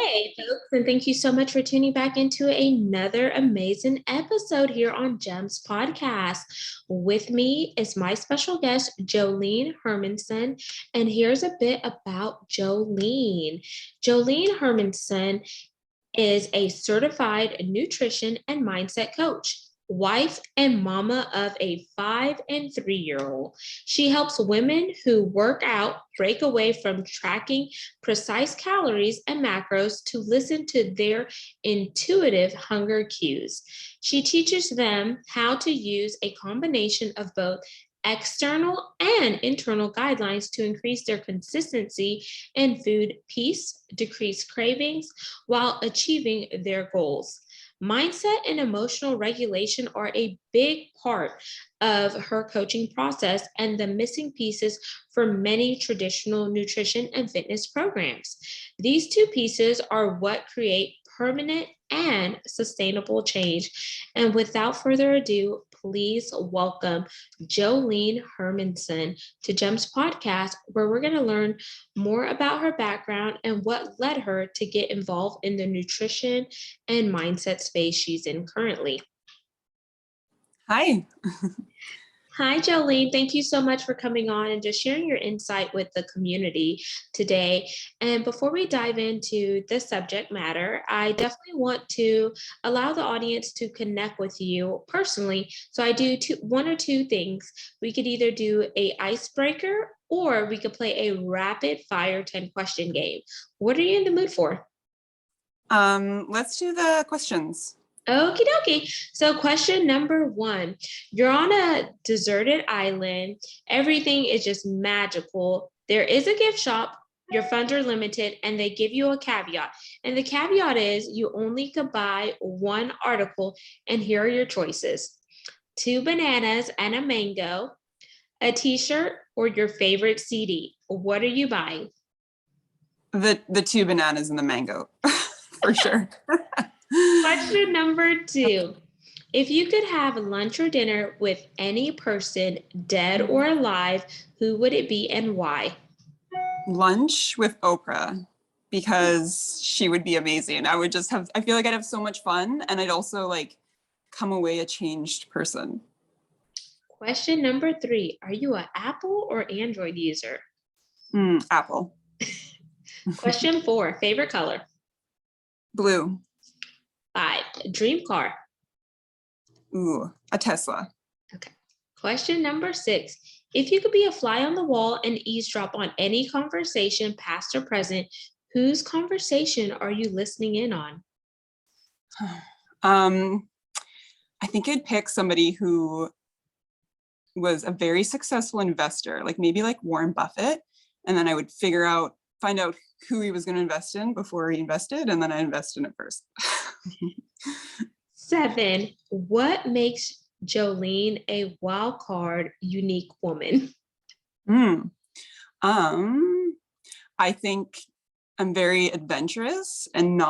Hey, folks, and thank you so much for tuning back into another amazing episode here on GEMS Podcast. With me is my special guest, Jolene Hermanson, and here's a bit about Jolene. Jolene Hermanson is a certified nutrition and mindset coach, wife and mama of a 5 and 3-year-old. She helps women who work out break away from tracking precise calories and macros to listen to their intuitive hunger cues. She teaches them how to use a combination of both external and internal guidelines to increase their consistency and food peace, decrease cravings, while achieving their goals. Mindset and emotional regulation are a big part of her coaching process and the missing pieces for many traditional nutrition and fitness programs. These two pieces are what create permanent and sustainable change. And without further ado, please welcome Jolene Hermanson to GEMS Podcast, where we're going to learn more about her background and what led her to get involved in the nutrition and mindset space she's in currently. Hi. Hi, Jolene. Thank you so much for coming on and just sharing your insight with the community today. And before we dive into the subject matter, I definitely want to allow the audience to connect with you personally. So I do one or two things. We could either do an icebreaker or we could play a rapid fire 10-question game. What are you in the mood for? Let's do the questions. Okie dokie. So question number 1, you're on a deserted island. Everything is just magical. There is a gift shop. Your funds are limited and they give you a caveat. And the caveat is you only could buy one article. And here are your choices: 2 bananas and a mango, a t-shirt, or your favorite CD. What are you buying? The 2 bananas and the mango, for sure. Question number 2. If you could have lunch or dinner with any person, dead or alive, who would it be and why? Lunch with Oprah, because she would be amazing. I feel like I'd have so much fun, and I'd also come away a changed person. Question number 3. Are you an Apple or Android user? Apple. Question 4. Favorite color? Blue. 5. Dream car? Ooh, a Tesla. Okay. Question number 6. If you could be a fly on the wall and eavesdrop on any conversation, past or present, whose conversation are you listening in on? I think I'd pick somebody who was a very successful investor, maybe Warren Buffett, and then I would find out who he was going to invest in before he invested, and then I invest in it first. 7. What makes Jolene a wild card, unique woman? I think I'm very adventurous and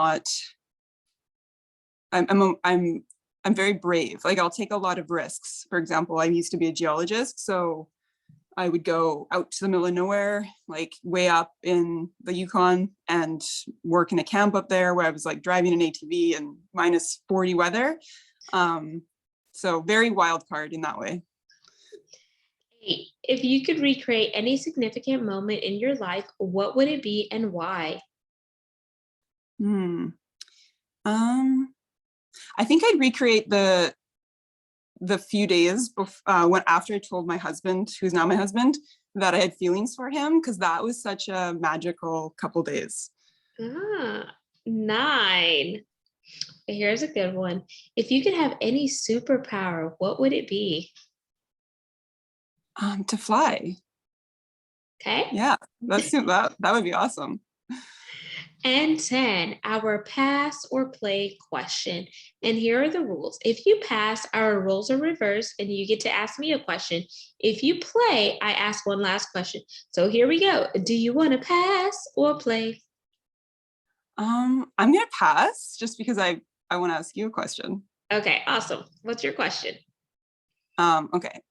I'm very brave. I'll take a lot of risks. For example, I used to be a geologist, so I would go out to the middle of nowhere, way up in the Yukon, and work in a camp up there where I was driving an ATV in -40 weather. So very wild card in that way. 8. If you could recreate any significant moment in your life, what would it be and why? I think I'd recreate the few days after I told my husband, who's now my husband, that I had feelings for him, because that was such a magical couple days. 9. Here's a good one. If you could have any superpower, what would it be? To fly. Okay. Yeah, that would be awesome. And 10, our pass or play question. And here are the rules. If you pass, our roles are reversed and you get to ask me a question. If you play, I ask one last question. So here we go. Do you want to pass or play? I'm gonna pass just because I want to ask you a question. Okay, awesome. What's your question? Okay.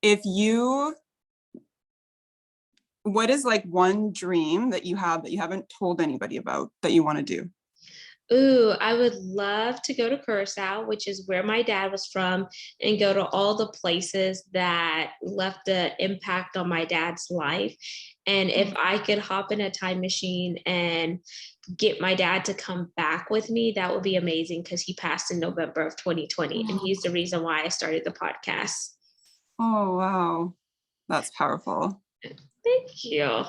What is one dream that you have that you haven't told anybody about that you want to do? Ooh, I would love to go to Curacao, which is where my dad was from, and go to all the places that left an impact on my dad's life. And if Mm. I could hop in a time machine and get my dad to come back with me, that would be amazing because he passed in November of 2020. And he's the reason why I started the podcast. Oh, wow. That's powerful. Thank you.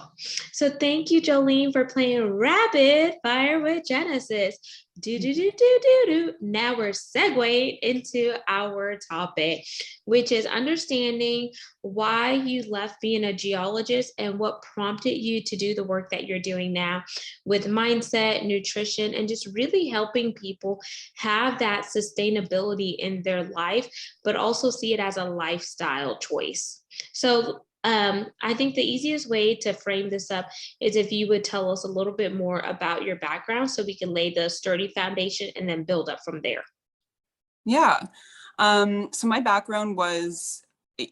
So thank you, Jolene, for playing Rapid Fire with Genesis. Do do do do do do. Now we're segueing into our topic, which is understanding why you left being a geologist and what prompted you to do the work that you're doing now with mindset, nutrition, and just really helping people have that sustainability in their life, but also see it as a lifestyle choice. So I think the easiest way to frame this up is if you would tell us a little bit more about your background so we can lay the sturdy foundation and then build up from there. Yeah. So my background was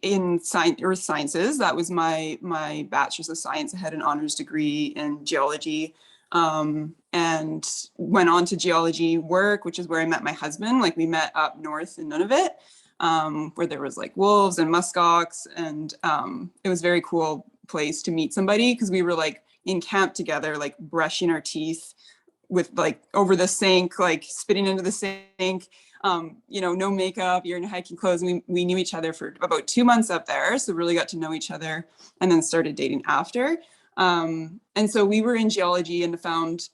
in earth sciences. That was my bachelor's of science. I had an honors degree in geology, and went on to geology work, which is where I met my husband. Like we met up north in Nunavut, where there was like wolves and muskox, and it was a very cool place to meet somebody because we were like in camp together, like brushing our teeth with like over the sink, like spitting into the sink. No makeup, you're in hiking clothes. We knew each other for about 2 months up there. So really got to know each other and then started dating after. And so we were in geology and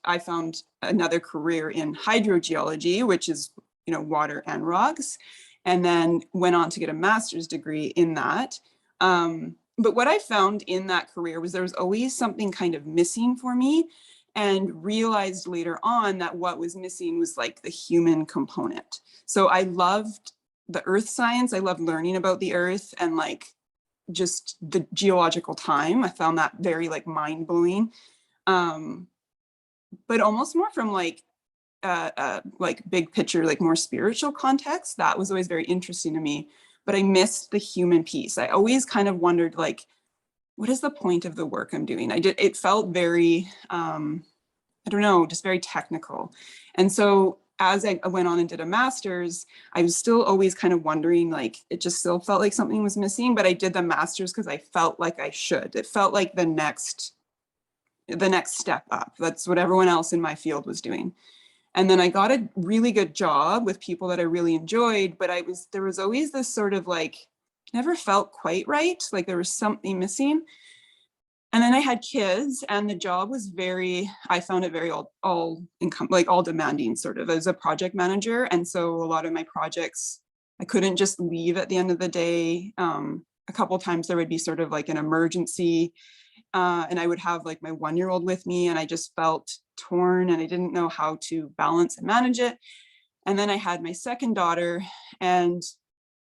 I found another career in hydrogeology, which is, water and rocks, and then went on to get a master's degree in that. But what I found in that career was there was always something kind of missing for me, and realized later on that what was missing was like the human component. So I loved the earth science. I loved learning about the earth and like just the geological time. I found that very like mind blowing, but almost more from like big picture, like more spiritual context. That was always very interesting to me. But I missed the human piece. I always kind of wondered like, what is the point of the work I'm doing? It felt very, I don't know, just very technical. And so as I went on and did a master's, I was still always kind of wondering, like, it just still felt like something was missing, but I did the master's because I felt like I should. It felt like the next step up. That's what everyone else in my field was doing. And then I got a really good job with people that I really enjoyed, but there was always this sort of like, never felt quite right. Like there was something missing. And then I had kids, and the job was I found it very all income, like all demanding sort of as a project manager. And so a lot of my projects, I couldn't just leave at the end of the day. A couple of times there would be sort of like an emergency, and I would have like my 1-year-old with me, and I just felt torn and I didn't know how to balance and manage it. And then I had my second daughter, and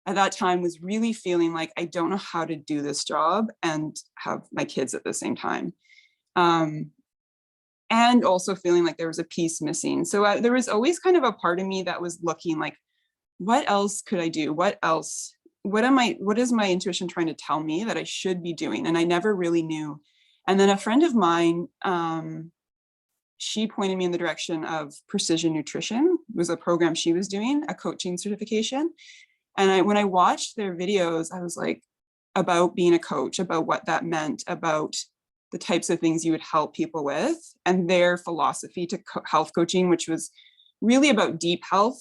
at that time was really feeling like I don't know how to do this job and have my kids at the same time. And also feeling like there was a piece missing. So there was always kind of a part of me that was looking like, what else could I do? What is my intuition trying to tell me that I should be doing? And I never really knew. And then a friend of mine, she pointed me in the direction of Precision Nutrition. It was a program she was doing, a coaching certification. And when I watched their videos, I was like, about being a coach, about what that meant, about the types of things you would help people with, and their philosophy to health coaching, which was really about deep health.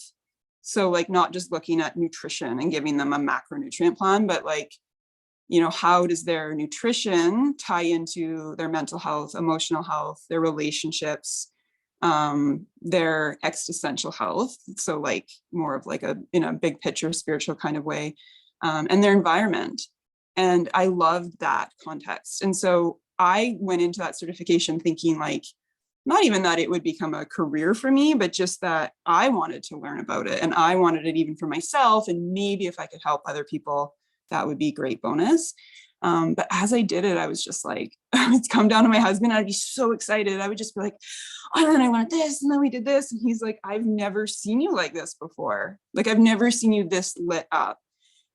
So like not just looking at nutrition and giving them a macronutrient plan, but like, how does their nutrition tie into their mental health, emotional health, their relationships, their existential health. So like more of like in a big picture, spiritual kind of way, and their environment. And I loved that context. And so I went into that certification thinking like, not even that it would become a career for me, but just that I wanted to learn about it. And I wanted it even for myself. And maybe if I could help other people, that would be great bonus. But as I did it, I was just like, I would come down to my husband, I'd be so excited. I would just be like, oh, and then I learned this, and then we did this. And he's like, I've never seen you like this before. Like, I've never seen you this lit up.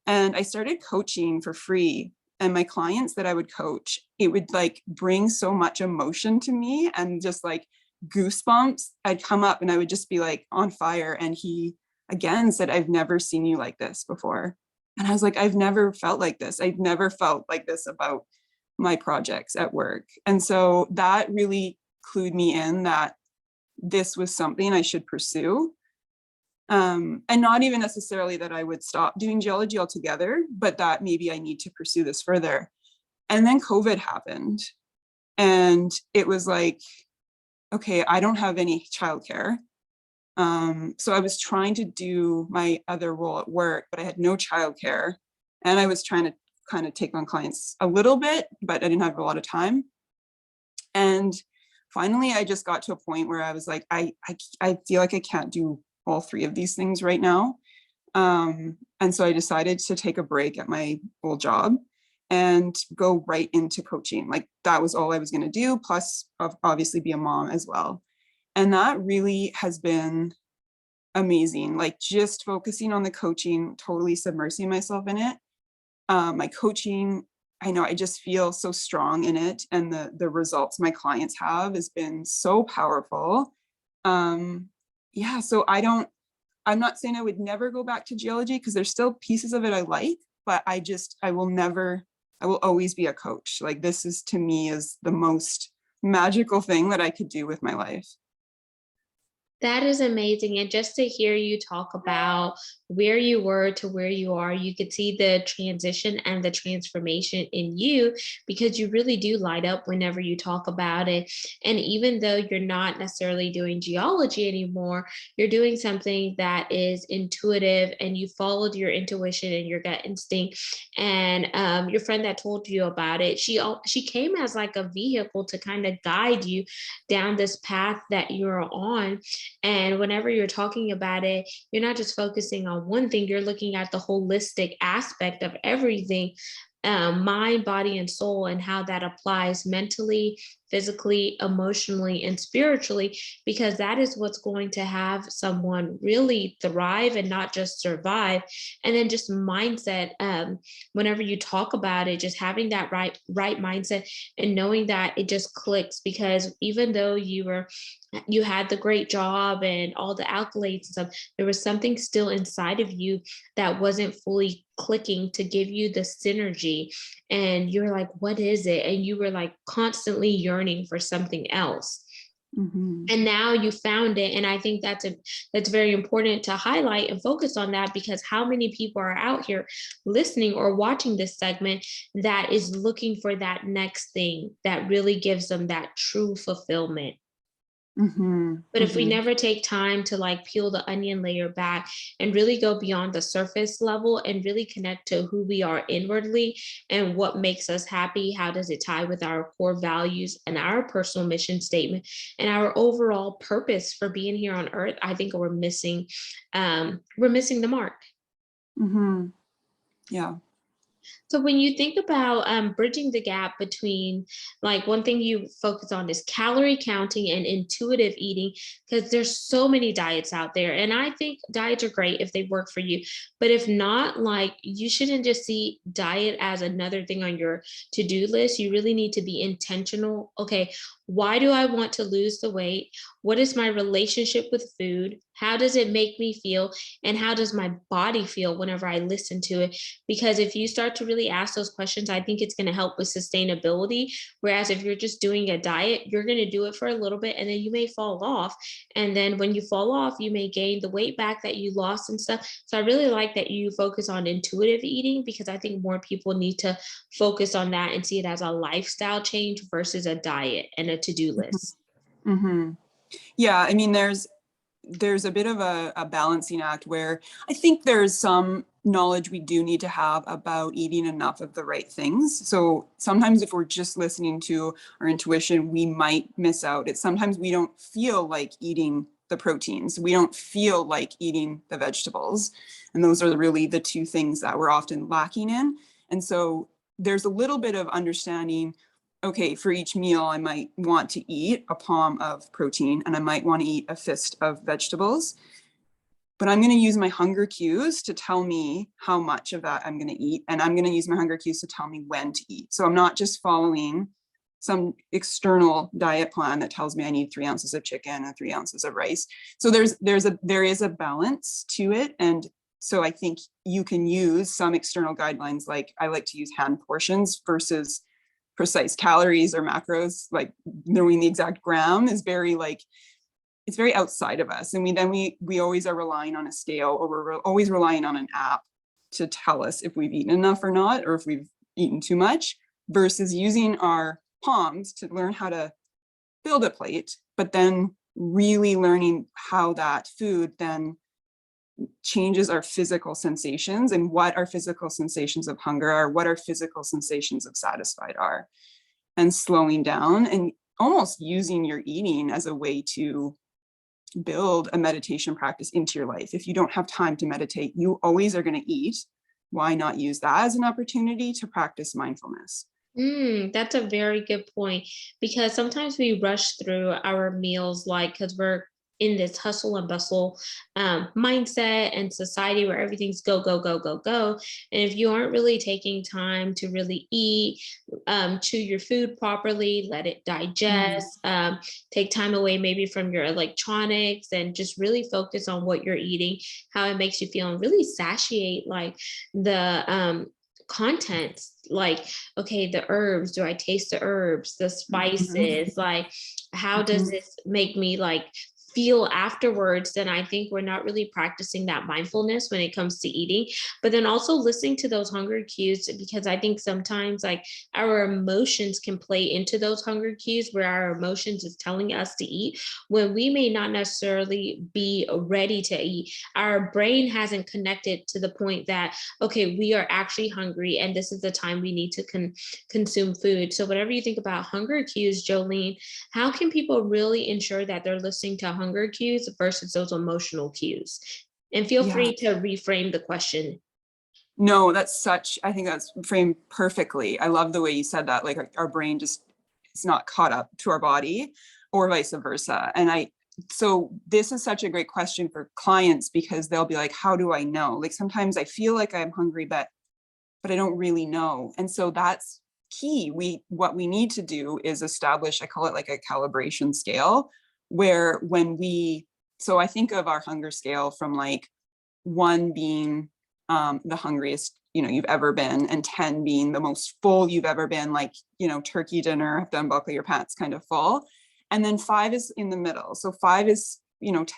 And I started coaching for free. And my clients that I would coach, it would like bring so much emotion to me and just like goosebumps. I'd come up and I would just be like on fire. And he again said, I've never seen you like this before. And I was like, I've never felt like this. I've never felt like this about my projects at work. And so that really clued me in that this was something I should pursue. And not even necessarily that I would stop doing geology altogether, but that maybe I need to pursue this further. And then COVID happened. And it was like, okay, I don't have any childcare. So I was trying to do my other role at work, but I had no childcare. And I was trying to kind of take on clients a little bit, but I didn't have a lot of time. And finally, I just got to a point where I was like, I feel like I can't do all three of these things right now. And so I decided to take a break at my old job and go right into coaching. Like that was all I was going to do, plus obviously be a mom as well. And that really has been amazing. Like just focusing on the coaching, totally submersing myself in it. My coaching, I know I just feel so strong in it, and the results my clients have has been so powerful. Yeah, so I'm not saying I would never go back to geology because there's still pieces of it I like, but I will always be a coach. Like this is to me is the most magical thing that I could do with my life. That is amazing. And just to hear you talk about where you were to where you are, you could see the transition and the transformation in you, because you really do light up whenever you talk about it. And even though you're not necessarily doing geology anymore, you're doing something that is intuitive, and you followed your intuition and your gut instinct. And your friend that told you about it, she came as like a vehicle to kind of guide you down this path that you're on. And whenever you're talking about it, you're not just focusing on one thing, you're looking at the holistic aspect of everything, mind, body, and soul, and how that applies mentally, physically, emotionally, and spiritually, because that is what's going to have someone really thrive and not just survive. And then just mindset, whenever you talk about it, just having that right mindset and knowing that it just clicks, because even though you had the great job and all the accolades and stuff, there was something still inside of you that wasn't fully clicking to give you the synergy. And you're like, what is it? And you were like constantly yearning for something else. Mm-hmm. And now you found it. And I think that's very important to highlight and focus on that, because how many people are out here listening or watching this segment that is looking for that next thing that really gives them that true fulfillment. Mm-hmm. But if we Mm-hmm. never take time to like peel the onion layer back and really go beyond the surface level and really connect to who we are inwardly and what makes us happy, how does it tie with our core values and our personal mission statement and our overall purpose for being here on earth, I think we're missing the mark. Mm-hmm. Yeah. So when you think about bridging the gap between, like, one thing you focus on is calorie counting and intuitive eating, because there's so many diets out there. And I think diets are great if they work for you. But if not, like, you shouldn't just see diet as another thing on your to-do list. You really need to be intentional. Okay, why do I want to lose the weight? What is my relationship with food? How does it make me feel? And how does my body feel whenever I listen to it? Because if you start to really ask those questions, I think it's going to help with sustainability. Whereas if you're just doing a diet, you're going to do it for a little bit and then you may fall off. And then when you fall off, you may gain the weight back that you lost and stuff. So I really like that you focus on intuitive eating, because I think more people need to focus on that and see it as a lifestyle change versus a diet and a to-do list. Mm-hmm. Yeah, I mean, there's a bit of a balancing act where I think there's some knowledge we do need to have about eating enough of the right things. So sometimes if we're just listening to our intuition, we might miss out. It's sometimes we don't feel like eating the proteins. We don't feel like eating the vegetables. And those are really the two things that we're often lacking in. And so there's a little bit of understanding, okay, for each meal, I might want to eat a palm of protein and I might want to eat a fist of vegetables, but I'm going to use my hunger cues to tell me how much of that I'm going to eat. And I'm going to use my hunger cues to tell me when to eat. So I'm not just following some external diet plan that tells me I need 3 ounces of chicken and 3 ounces of rice. So there is a balance to it. And so I think you can use some external guidelines, like I like to use hand portions versus precise calories or macros, like knowing the exact gram is very like, it's very outside of us. And we always are relying on a scale, or we're always relying on an app to tell us if we've eaten enough or not, or if we've eaten too much, versus using our palms to learn how to build a plate, but then really learning how that food then changes our physical sensations, and what our physical sensations of hunger are, what our physical sensations of satisfied are, and slowing down and almost using your eating as a way to build a meditation practice into your life. If you don't have time to meditate, you always are going to eat. Why not use that as an opportunity to practice mindfulness? That's a very good point, because sometimes we rush through our meals, like, because we're in this hustle and bustle mindset and society where everything's go, go, go, go, go. And if you aren't really taking time to really eat, chew your food properly, let it digest, take time away maybe from your electronics, and just really focus on what you're eating, how it makes you feel, and really satiate like the contents, like, okay, the herbs, do I taste the herbs, the spices, like how does this make me like feel afterwards? Then I think we're not really practicing that mindfulness when it comes to eating. But then also listening to those hunger cues, because I think sometimes like our emotions can play into those hunger cues, where our emotions is telling us to eat when we may not necessarily be ready to eat. Our brain hasn't connected to the point that, okay, we are actually hungry and this is the time we need to consume food. So whatever you think about hunger cues, Jolene, how can people really ensure that they're listening to hunger cues versus those emotional cues? And feel Yeah. free to reframe the question. No, I think that's framed perfectly. I love the way you said that. Like our brain just is not caught up to our body, or vice versa. So this is such a great question for clients, because they'll be like, how do I know? Like sometimes I feel like I'm hungry, but I don't really know. And so that's key. What we need to do is establish, I call it like a calibration scale, where so I think of our hunger scale from like 1 being the hungriest you've ever been, and 10 being the most full you've ever been, like turkey dinner, have to unbuckle your pants kind of full, and then 5 is in the middle. So 5 is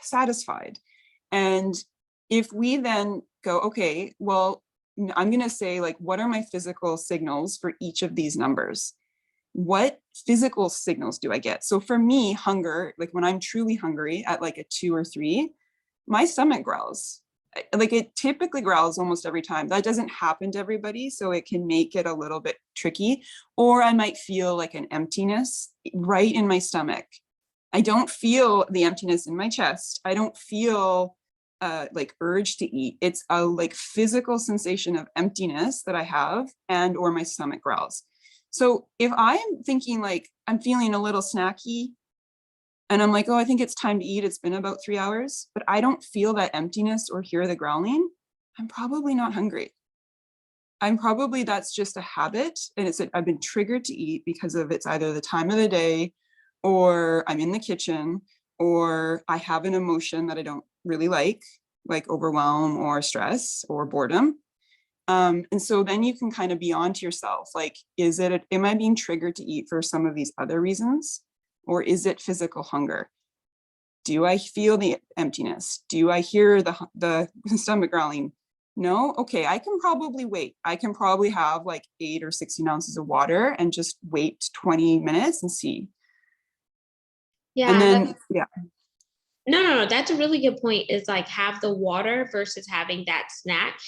satisfied. And if we then go, okay, well, I'm going to say, like, what are my physical signals for each of these numbers? What physical signals do I get? So for me, hunger, like when I'm truly hungry at like a 2 or 3, my stomach growls. Like it typically growls almost every time. That doesn't happen to everybody, so it can make it a little bit tricky. Or I might feel like an emptiness right in my stomach. I don't feel the emptiness in my chest. I don't feel like urge to eat. It's a like physical sensation of emptiness that I have, and or my stomach growls. So if I'm thinking like I'm feeling a little snacky, and I'm like, oh, I think it's time to eat, it's been about 3 hours, but I don't feel that emptiness or hear the growling, I'm probably not hungry. That's just a habit. And I've been triggered to eat because of it's either the time of the day, or I'm in the kitchen, or I have an emotion that I don't really like overwhelm or stress or boredom. And so then you can kind of be on to yourself, like, am I being triggered to eat for some of these other reasons? Or is it physical hunger? Do I feel the emptiness? Do I hear the stomach growling? No? Okay, I can probably wait. I can probably have like 8 or 16 ounces of water and just wait 20 minutes and see. Yeah. And then, yeah. No. That's a really good point, is like have the water versus having that snack.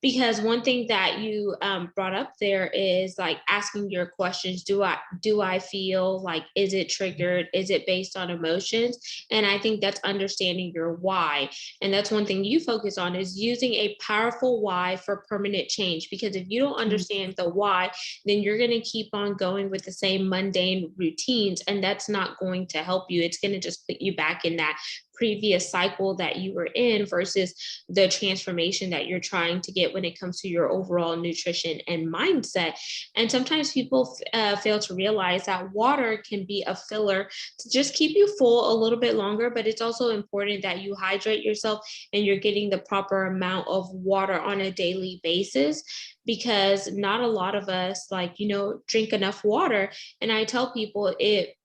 Because one thing that you brought up there is like asking your questions. Do I feel like, is it triggered? Is it based on emotions? And I think that's understanding your why. And that's one thing you focus on, is using a powerful why for permanent change. Because if you don't understand the why, then you're going to keep on going with the same mundane routines. And that's not going to help you. It's going to just put you back in that previous cycle that you were in versus the transformation that you're trying to get when it comes to your overall nutrition and mindset. And sometimes people fail to realize that water can be a filler to just keep you full a little bit longer, but it's also important that you hydrate yourself and you're getting the proper amount of water on a daily basis, because not a lot of us, like, drink enough water. And I tell people,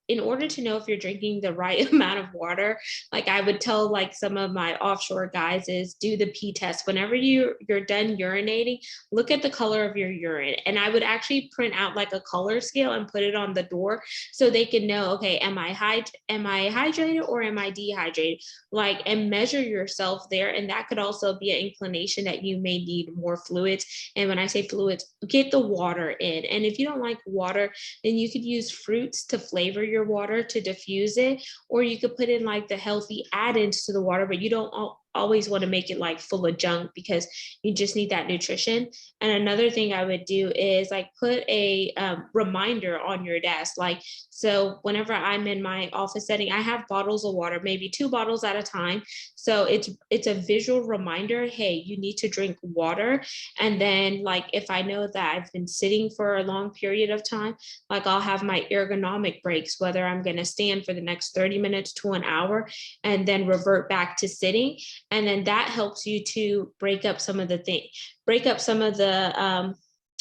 in order to know if you're drinking the right amount of water, like I would tell like some of my offshore guys, is do the pee test. Whenever you're done urinating, look at the color of your urine. And I would actually print out like a color scale and put it on the door so they can know, okay, am I hydrated or am I dehydrated? Like, and measure yourself there. And that could also be an inclination that you may need more fluids. And when I say fluids, get the water in. And if you don't like water, then you could use fruits to flavor your water to diffuse it, or you could put in like the healthy add-ins to the water, but you don't always want to make it like full of junk, because you just need that nutrition. And another thing I would do is like put a reminder on your desk. Like, so whenever I'm in my office setting, I have bottles of water, maybe 2 bottles at a time. So it's a visual reminder, hey, you need to drink water. And then like if I know that I've been sitting for a long period of time, like I'll have my ergonomic breaks, whether I'm going to stand for the next 30 minutes to an hour and then revert back to sitting. And then that helps you to break up some of the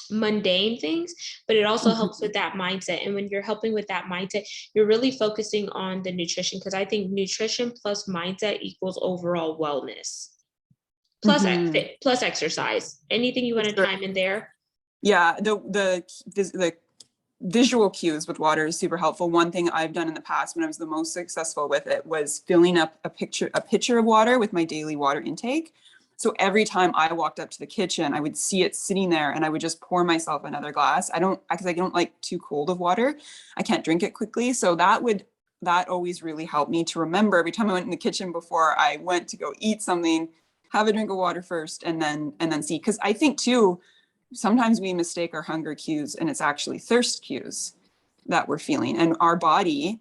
mundane things, but it also helps with that mindset. And when you're helping with that mindset, you're really focusing on the nutrition, because I think nutrition plus mindset equals overall wellness. Plus, plus exercise. Anything you want to chime in there? Yeah, the visual cues with water is super helpful. One thing I've done in the past when I was the most successful with it was filling up a pitcher of water with my daily water intake. So every time I walked up to the kitchen, I would see it sitting there and I would just pour myself another glass. Because I don't like too cold of water. I can't drink it quickly. So that always really helped me to remember every time I went in the kitchen before I went to go eat something, have a drink of water first and then see. Because I think too, sometimes we mistake our hunger cues and it's actually thirst cues that we're feeling. And our body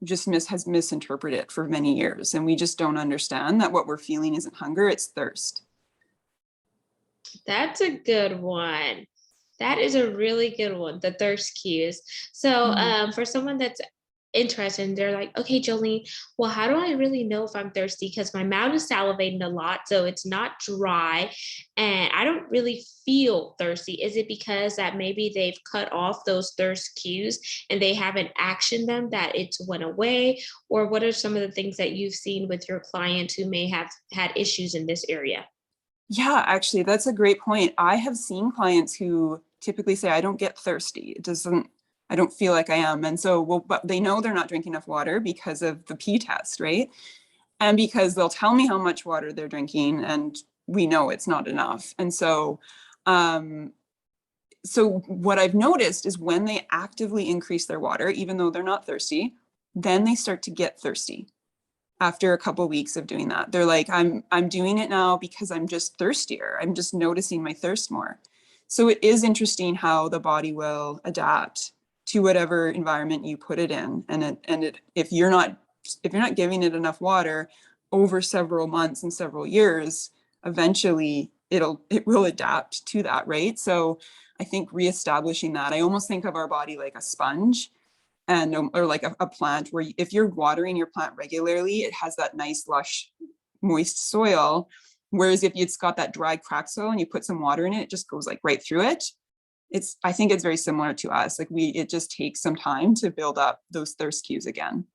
just has misinterpreted it for many years. And we just don't understand that what we're feeling isn't hunger, it's thirst. That's a good one. That is a really good one, the thirst cues. So for someone that's interested, they're like, okay, Jolene, well, how do I really know if I'm thirsty? Because my mouth is salivating a lot, so it's not dry, and I don't really feel thirsty. Is it because that maybe they've cut off those thirst cues and they haven't actioned them, that it's went away? Or what are some of the things that you've seen with your clients who may have had issues in this area? Yeah, actually, that's a great point. I have seen clients who typically say, I don't get thirsty. I don't feel like I am. And so, but they know they're not drinking enough water because of the pee test, right? And because they'll tell me how much water they're drinking and we know it's not enough. And so, so what I've noticed is when they actively increase their water, even though they're not thirsty, then they start to get thirsty. After a couple of weeks of doing that, they're like, I'm doing it now because I'm just thirstier. I'm just noticing my thirst more. So it is interesting how the body will adapt to whatever environment you put it in. And if you're not giving it enough water over several months and several years, eventually it will adapt to that, right? So I think reestablishing that, I almost think of our body like a sponge. Or like a plant where if you're watering your plant regularly, it has that nice, lush, moist soil. Whereas if it's got that dry, cracked soil and you put some water in it, it just goes like right through it. I think it's very similar to us. Like it just takes some time to build up those thirst cues again.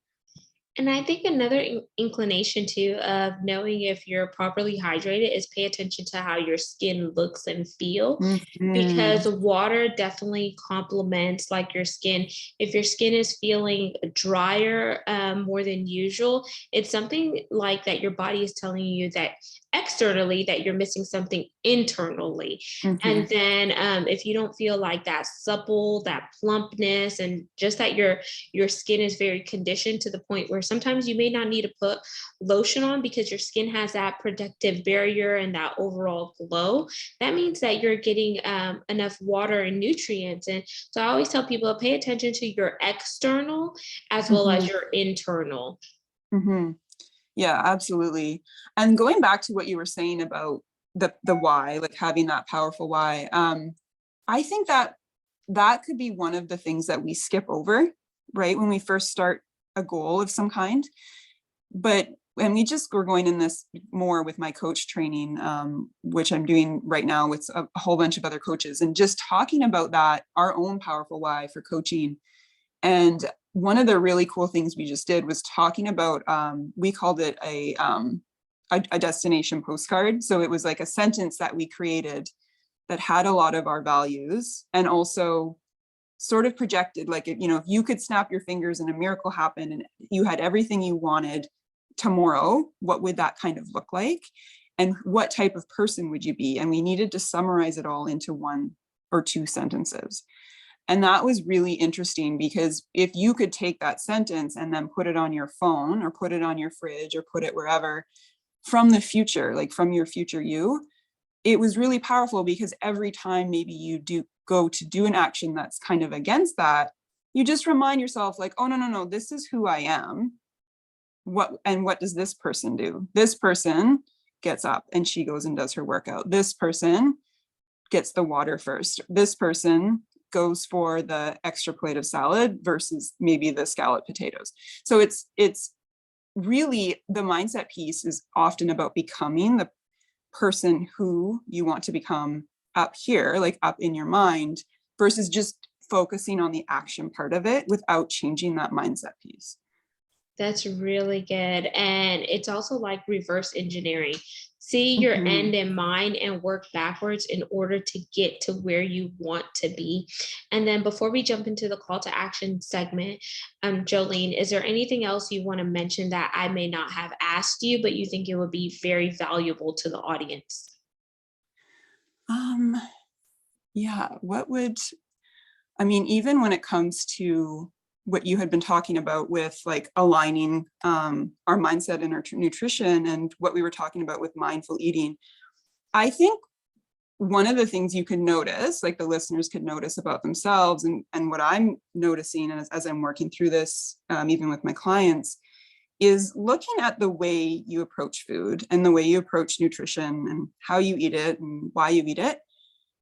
And I think another inclination too of knowing if you're properly hydrated is pay attention to how your skin looks and feel, because water definitely complements like your skin. If your skin is feeling drier more than usual, it's something like that your body is telling you that externally that you're missing something internally. And then if you don't feel like that supple, that plumpness, and just that your skin is very conditioned to the point where sometimes you may not need to put lotion on because your skin has that protective barrier and that overall glow, that means that you're getting enough water and nutrients. And so I always tell people, pay attention to your external as well as your internal. Yeah, absolutely. And going back to what you were saying about the why, like having that powerful why, I think that that could be one of the things that we skip over, right? When we first start a goal of some kind. But and we're going in this more with my coach training, which I'm doing right now with a whole bunch of other coaches, and just talking about that, our own powerful why for coaching. And one of the really cool things we just did was talking about, we called it a destination postcard. So it was like a sentence that we created that had a lot of our values, and also sort of projected, like, if you could snap your fingers and a miracle happened and you had everything you wanted tomorrow, what would that kind of look like? And what type of person would you be? And we needed to summarize it all into 1 or 2 sentences. And that was really interesting, because if you could take that sentence and then put it on your phone or put it on your fridge or put it wherever from the future, like from your future you, it was really powerful, because every time maybe you do go to do an action that's kind of against that, you just remind yourself, like, oh, no, this is who I am. What does this person do? This person gets up and she goes and does her workout. This person gets the water first. This person goes for the extra plate of salad versus maybe the scalloped potatoes. So it's really, the mindset piece is often about becoming the person who you want to become up here, like up in your mind, versus just focusing on the action part of it without changing that mindset piece. That's really good. And it's also like reverse engineering. See your Mm-hmm. end in mind and work backwards in order to get to where you want to be. And then before we jump into the call to action segment, Jolene, is there anything else you want to mention that I may not have asked you, but you think it would be very valuable to the audience? Yeah, even when it comes to what you had been talking about with like aligning our mindset and our nutrition, and what we were talking about with mindful eating, I think one of the things you can notice, like the listeners could notice about themselves, and what I'm noticing as I'm working through this, even with my clients, is looking at the way you approach food and the way you approach nutrition and how you eat it and why you eat it,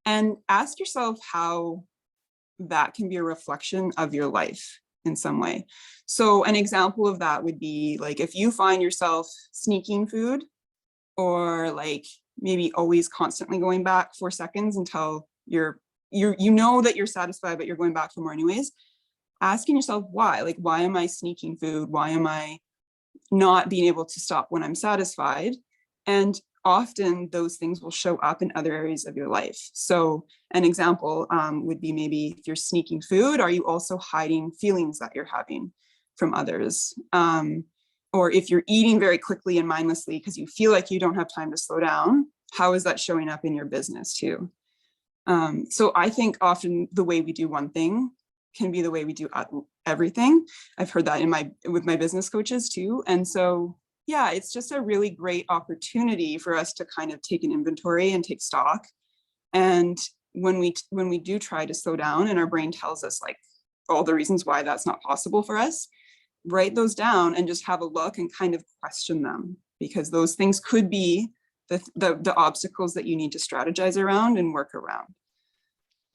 and ask yourself how that can be a reflection of your life in some way. So an example of that would be like, if you find yourself sneaking food, or like maybe always constantly going back for seconds until you know that you're satisfied, but you're going back for more anyways, asking yourself why. Like, why am I sneaking food? Why am I not being able to stop when I'm satisfied? And often those things will show up in other areas of your life. So an example would be, maybe if you're sneaking food, are you also hiding feelings that you're having from others? Or if you're eating very quickly and mindlessly because you feel like you don't have time to slow down, how is that showing up in your business too? So I think often the way we do one thing can be the way we do everything. I've heard that with my business coaches too. And so, yeah, it's just a really great opportunity for us to kind of take an inventory and take stock. And when we do try to slow down and our brain tells us like all the reasons why that's not possible for us, write those down and just have a look and kind of question them, because those things could be the obstacles that you need to strategize around and work around.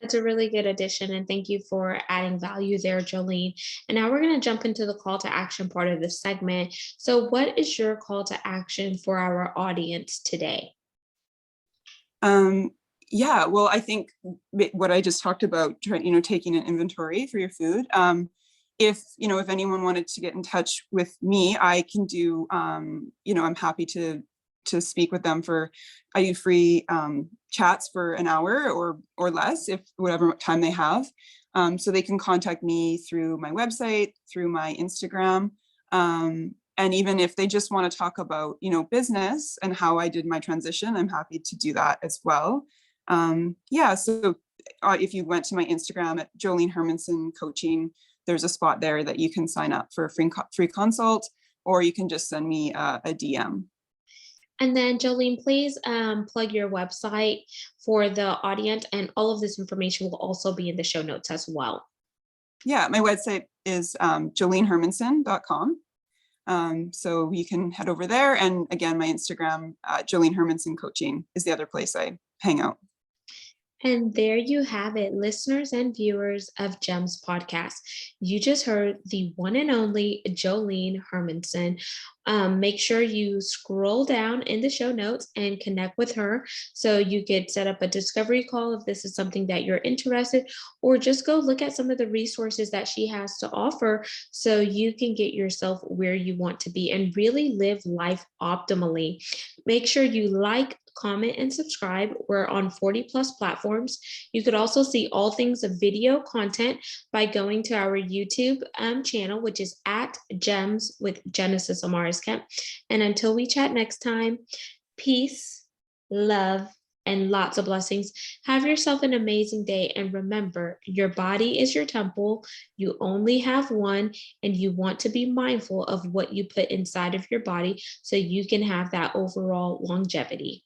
That's a really good addition. And thank you for adding value there, Jolene. And now we're going to jump into the call to action part of the segment. So, what is your call to action for our audience today? Yeah, well, I think what I just talked about, taking an inventory for your food. If anyone wanted to get in touch with me, I can do, I'm happy to speak with them I do free chats for an hour or less, if whatever time they have. So they can contact me through my website, through my Instagram. And even if they just want to talk about, business and how I did my transition, I'm happy to do that as well. So if you went to my Instagram at Jolene Hermanson Coaching, there's a spot there that you can sign up for a free consult, or you can just send me a DM. And then, Jolene, please plug your website for the audience, and all of this information will also be in the show notes as well. Yeah, my website is jolenehermanson.com. So you can head over there. And again, my Instagram, Jolene Hermanson Coaching, is the other place I hang out. And there you have it, listeners and viewers of GEMS podcast. You just heard the one and only Jolene Hermanson. Make sure you scroll down in the show notes and connect with her so you could set up a discovery call if this is something that you're interested, or just go look at some of the resources that she has to offer so you can get yourself where you want to be and really live life optimally. Make sure you like, comment, and subscribe. We're on 40 plus platforms. You could also see all things of video content by going to our YouTube channel, which is at Gems with Genesis Amaris Kemp. And until we chat next time, peace, love, and lots of blessings. Have yourself an amazing day. And remember, your body is your temple. You only have one, and you want to be mindful of what you put inside of your body so you can have that overall longevity.